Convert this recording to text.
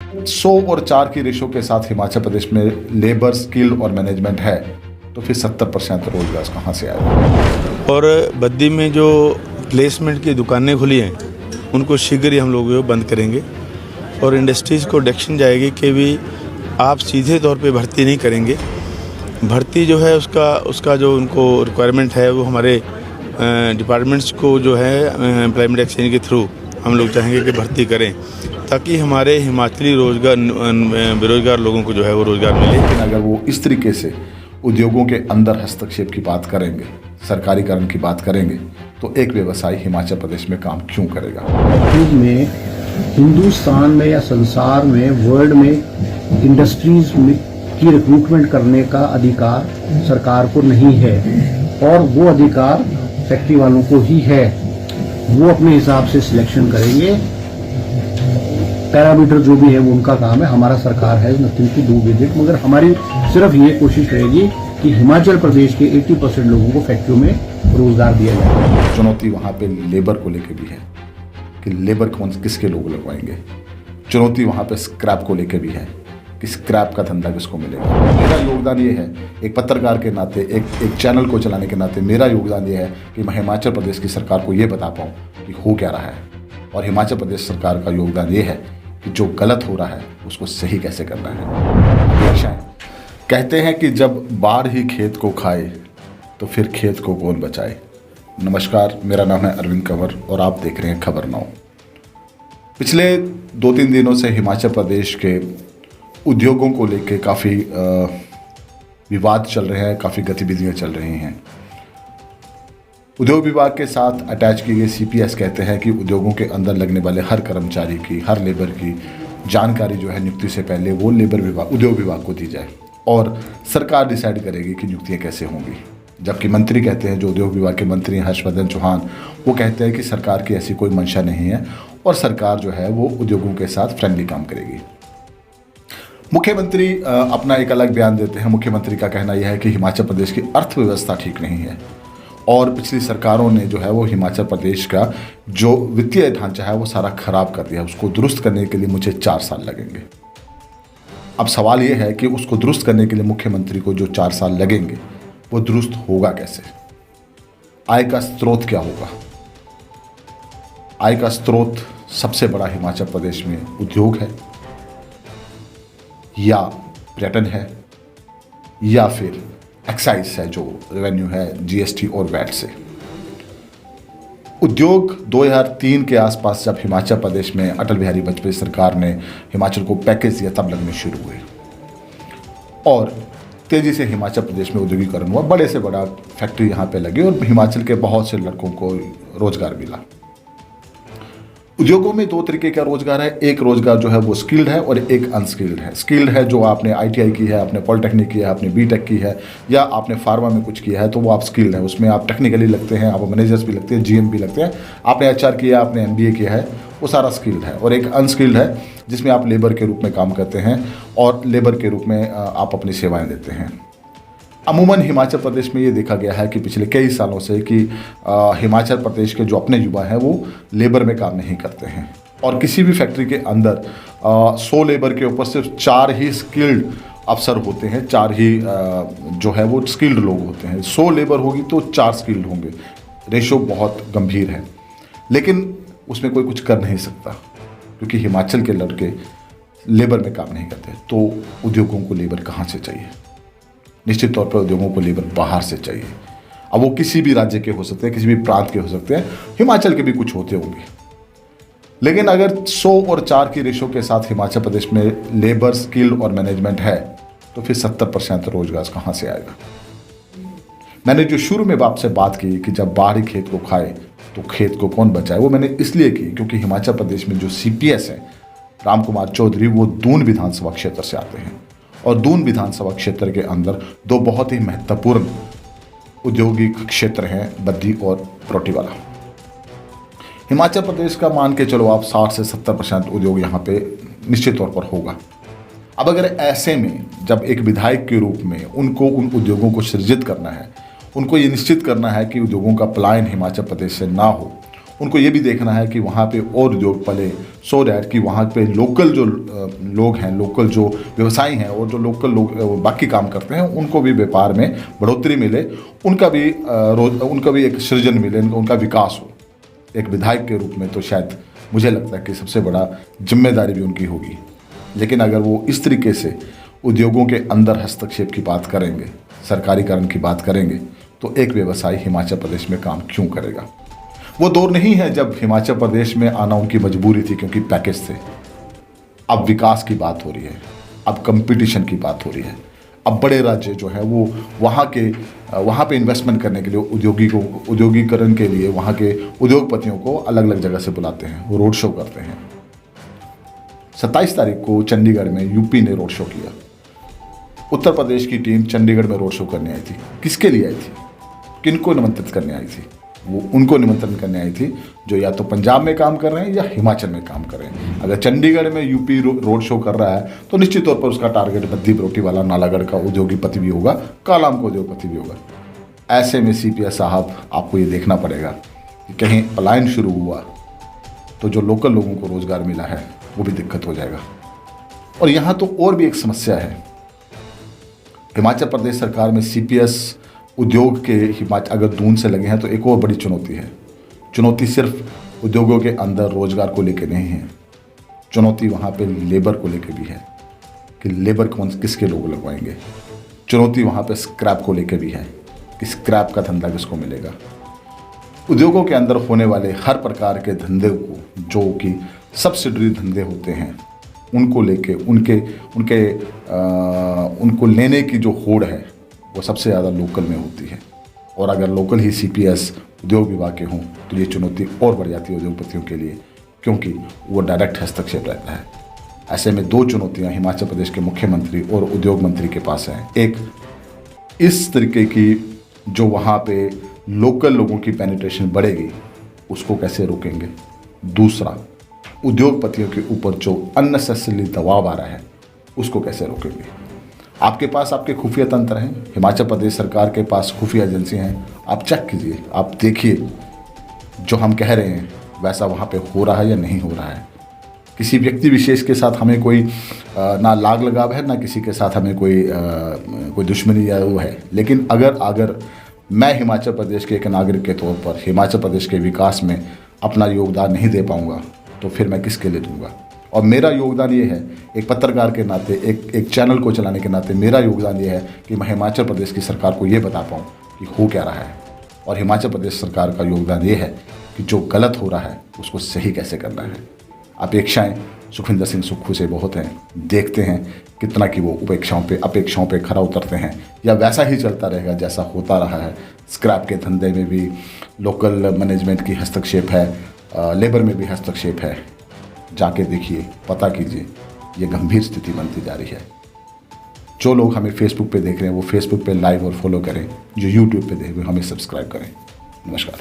100 और 4 की रेशो के साथ हिमाचल प्रदेश में लेबर, स्किल और मैनेजमेंट है, तो फिर 70% रोजगार कहाँ से आएगा। और बद्दी में जो प्लेसमेंट की दुकानें खुली हैं उनको शीघ्र ही हम लोग जो बंद करेंगे और इंडस्ट्रीज़ को डायरेक्शन जाएगी कि भी आप सीधे तौर पे भर्ती नहीं करेंगे। भर्ती जो है उसका जो उनको रिक्वायरमेंट है वो हमारे डिपार्टमेंट्स को जो है एम्प्लॉयमेंट एक्सचेंज के थ्रू हम लोग चाहेंगे कि भर्ती करें ताकि हमारे हिमाचली बेरोजगार लोगों को जो है वो रोज़गार मिले। लेकिन अगर वो इस तरीके से उद्योगों के अंदर हस्तक्षेप की बात करेंगे, सरकारीकरण की बात करेंगे, तो एक व्यवसायी हिमाचल प्रदेश में काम क्यों करेगा। में हिंदुस्तान में या संसार में, वर्ल्ड में इंडस्ट्रीज में की रिक्रूटमेंट करने का अधिकार सरकार को नहीं है और वो अधिकार फैक्ट्री वालों को ही है। वो अपने हिसाब से सिलेक्शन करेंगे, पैरामीटर जो भी है वो उनका काम है। हमारा सरकार है nothing to do with it, मगर हमारी सिर्फ ये कोशिश रहेगी कि हिमाचल प्रदेश के 80% लोगों को फैक्ट्रियों में रोजगार दिया जाए। चुनौती वहाँ पे लेबर को लेके भी है कि लेबर किसके लोग लगवाएंगे। चुनौती वहाँ पे स्क्रैप को लेके भी है कि स्क्रैप का धंधा किसको मिलेगा। मेरा योगदान ये है, एक पत्रकार के नाते, एक चैनल को चलाने के नाते मेरा योगदान ये है कि मैं हिमाचल प्रदेश की सरकार को ये बता पाऊँ कि हो क्या रहा है, और हिमाचल प्रदेश सरकार का योगदान ये है कि जो गलत हो रहा है उसको सही कैसे करना है। कहते हैं कि जब बाढ़ ही खेत को खाए तो फिर खेत को कौन बचाए। नमस्कार, मेरा नाम है अरविंद कंवर और आप देख रहे हैं खबर नाउ। पिछले 2-3 दिनों से हिमाचल प्रदेश के उद्योगों को लेकर काफ़ी विवाद चल रहे हैं, काफ़ी गतिविधियां चल रही हैं। उद्योग विभाग के साथ अटैच किए गए CPS कहते हैं कि उद्योगों के अंदर लगने वाले हर कर्मचारी की, हर लेबर की जानकारी जो है नियुक्ति से पहले वो उद्योग विभाग को दी जाए और सरकार डिसाइड करेगी कि नियुक्तियाँ कैसे होंगी। जबकि मंत्री कहते हैं, जो उद्योग विभाग के मंत्री हैं हर्षवर्धन चौहान, वो कहते हैं कि सरकार की ऐसी कोई मंशा नहीं है और सरकार जो है वो उद्योगों के साथ फ्रेंडली काम करेगी। मुख्यमंत्री अपना एक अलग बयान देते हैं। मुख्यमंत्री का कहना यह है कि हिमाचल प्रदेश की अर्थव्यवस्था ठीक नहीं है और पिछली सरकारों ने जो है वो हिमाचल प्रदेश का जो वित्तीय ढांचा है वो सारा खराब कर दिया। उसको दुरुस्त करने के लिए मुझे 4 साल लगेंगे। अब सवाल ये है कि उसको दुरुस्त करने के लिए मुख्यमंत्री को जो 4 साल लगेंगे वो दुरुस्त होगा कैसे। आय का स्रोत क्या होगा। आय का स्रोत सबसे बड़ा हिमाचल प्रदेश में उद्योग है या पर्यटन है या फिर एक्साइज है, जो रेवेन्यू है GST और वैट से। उद्योग 2003 के आसपास जब हिमाचल प्रदेश में अटल बिहारी वाजपेयी सरकार ने हिमाचल को पैकेज दिया तब लगने शुरू हुए और तेज़ी से हिमाचल प्रदेश में औद्योगिकरण हुआ। बड़े से बड़ा फैक्ट्री यहाँ पे लगी और हिमाचल के बहुत से लड़कों को रोजगार मिला। उद्योगों में 2 तरीके का रोजगार है। एक रोजगार जो है वो स्किल्ड है और एक अनस्किल्ड है। स्किल्ड है जो आपने ITI की है, आपने पॉलिटेक्निक की है, आपने BTech की है या आपने फार्मा में कुछ किया है, तो वो आप स्किल्ड है। उसमें आप टेक्निकली लगते हैं, आप मैनेजर्स भी लगते हैं, GM भी लगते हैं। आपने HR किया, आपने MBA किया है, वो सारा स्किल्ड है। और एक अनस्किल्ड है जिसमें आप लेबर के रूप में काम करते हैं और लेबर के रूप में आप अपनी सेवाएँ देते हैं। अमूमन हिमाचल प्रदेश में ये देखा गया है कि पिछले कई सालों से कि हिमाचल प्रदेश के जो अपने युवा हैं वो लेबर में काम नहीं करते हैं और किसी भी फैक्ट्री के अंदर 100 लेबर के ऊपर सिर्फ 4 ही स्किल्ड अफसर होते हैं, 4 ही जो है वो स्किल्ड लोग होते हैं। 100 लेबर होगी तो 4 स्किल्ड होंगे। रेशो बहुत गंभीर है, लेकिन उसमें कोई कुछ कर नहीं सकता क्योंकि हिमाचल के लड़के लेबर में काम नहीं करते। तो उद्योगों को लेबर कहाँ से चाहिए। निश्चित तौर पर उद्योगों को लेबर बाहर से चाहिए। अब वो किसी भी राज्य के हो सकते हैं, किसी भी प्रांत के हो सकते हैं, हिमाचल के भी कुछ होते होंगे। लेकिन अगर 100 और 4 की रेशो के साथ हिमाचल प्रदेश में लेबर, स्किल और मैनेजमेंट है, तो फिर 70% रोजगार कहाँ से आएगा। मैंने जो शुरू में आपसे बात की कि जब बाढ़ ही खेत को खाए तो खेत को कौन बचाए, वो मैंने इसलिए की क्योंकि हिमाचल प्रदेश में जो CPS है राम कुमार चौधरी, वो दून विधानसभा क्षेत्र से आते हैं और दून विधानसभा क्षेत्र के अंदर 2 बहुत ही महत्वपूर्ण औद्योगिक क्षेत्र हैं, बद्दी और रोटीवाला। हिमाचल प्रदेश का मान के चलो आप 60 से 70% उद्योग यहाँ पे निश्चित तौर पर होगा। अब अगर ऐसे में जब एक विधायक के रूप में उनको उन उद्योगों को सृजित करना है, उनको ये निश्चित करना है कि उद्योगों का पलायन हिमाचल प्रदेश से ना हो उनको ये भी देखना है कि वहाँ पे और उद्योग पले, सो डैट कि वहाँ पे लोकल जो लोग हैं, लोकल जो व्यवसायी हैं और जो लोकल लोग बाकी काम करते हैं, उनको भी व्यापार में बढ़ोतरी मिले, उनका भी एक सृजन मिले, उनका विकास हो। एक विधायक के रूप में तो शायद मुझे लगता है कि सबसे बड़ा जिम्मेदारी भी उनकी होगी। लेकिन अगर वो इस तरीके से उद्योगों के अंदर हस्तक्षेप की बात करेंगे, सरकारीकरण की बात करेंगे, तो एक व्यवसायी हिमाचल प्रदेश में काम क्यों करेगा? वो दौर नहीं है जब हिमाचल प्रदेश में आना उनकी मजबूरी थी क्योंकि पैकेज थे। अब विकास की बात हो रही है, अब कंपटीशन की बात हो रही है। अब बड़े राज्य जो है वो वहाँ पे इन्वेस्टमेंट करने के लिए, उद्योगीकरण के लिए वहाँ के उद्योगपतियों को अलग अलग जगह से बुलाते हैं, वो रोड शो करते हैं। 27 तारीख को चंडीगढ़ में यूपी ने रोड शो किया। उत्तर प्रदेश की टीम चंडीगढ़ में रोड शो करने आई थी। किसके लिए आई थी? किनको निमंत्रित करने आई थी? वो उनको निमंत्रण करने आई थी जो या तो पंजाब में काम कर रहे हैं या हिमाचल में काम कर रहे हैं। अगर चंडीगढ़ में यूपी रोड शो कर रहा है तो निश्चित तौर पर उसका टारगेट बद्दी बरोटी वाला नालागढ़ का उद्योगपति भी होगा, कालाम का उद्योगपति भी होगा। ऐसे में CPS साहब आपको ये देखना पड़ेगा कि कहीं पलायन शुरू हुआ तो जो लोकल लोगों को रोजगार मिला है वो भी दिक्कत हो जाएगा। और यहाँ तो और भी एक समस्या है। हिमाचल प्रदेश सरकार में CPS उद्योग के अगर दून से लगे हैं तो एक और बड़ी चुनौती है। चुनौती सिर्फ उद्योगों के अंदर रोजगार को लेकर नहीं है, चुनौती वहाँ पे लेबर को लेकर भी है कि लेबर किसके लोग लगवाएंगे। चुनौती वहाँ पे स्क्रैप को लेकर भी है कि स्क्रैप का धंधा किसको मिलेगा। उद्योगों के अंदर होने वाले हर प्रकार के धंधे को, जो कि सब्सिडरी धंधे होते हैं, उनको लेके उनको लेने की जो होड़ है वो सबसे ज़्यादा लोकल में होती है। और अगर लोकल ही CPS उद्योग विभाग के हों तो ये चुनौती और बढ़ जाती है उद्योगपतियों के लिए, क्योंकि वो डायरेक्ट हस्तक्षेप रहता है। ऐसे में दो चुनौतियां हिमाचल प्रदेश के मुख्यमंत्री और उद्योग मंत्री के पास हैं। एक, इस तरीके की जो वहाँ पे लोकल लोगों की पेनिट्रेशन बढ़ेगी उसको कैसे रोकेंगे। दूसरा, उद्योगपतियों के ऊपर जो अननेसेसरी दबाव आ रहा है उसको कैसे रोकेंगे। आपके पास आपके खुफिया तंत्र हैं, हिमाचल प्रदेश सरकार के पास खुफिया एजेंसी हैं। आप चेक कीजिए, आप देखिए जो हम कह रहे हैं वैसा वहाँ पे हो रहा है या नहीं हो रहा है। किसी व्यक्ति विशेष के साथ हमें कोई ना लाग लगाव है, ना किसी के साथ हमें कोई दुश्मनी या वो है। लेकिन अगर मैं हिमाचल प्रदेश के एक नागरिक के तौर पर हिमाचल प्रदेश के विकास में अपना योगदान नहीं दे पाऊँगा तो फिर मैं किसके लिए दूँगा। और मेरा योगदान ये है, एक पत्रकार के नाते, एक चैनल को चलाने के नाते मेरा योगदान ये है कि मैं हिमाचल प्रदेश की सरकार को ये बता पाऊँ कि हो क्या रहा है। और हिमाचल प्रदेश सरकार का योगदान ये है कि जो गलत हो रहा है उसको सही कैसे करना है। अपेक्षाएं सुखविंदर सिंह सुक्खू से बहुत हैं, देखते हैं कितना कि वो अपेक्षाओं पे खरा उतरते हैं या वैसा ही चलता रहेगा जैसा होता रहा है। स्क्रैप के धंधे में भी लोकल मैनेजमेंट की हस्तक्षेप है, लेबर में भी हस्तक्षेप है। जाके देखिए, पता कीजिए, ये गंभीर स्थिति बनती जा रही है। जो लोग हमें फेसबुक पे देख रहे हैं वो फेसबुक पे लाइव और फॉलो करें, जो यूट्यूब पे देख रहे हैं हमें सब्सक्राइब करें। नमस्कार।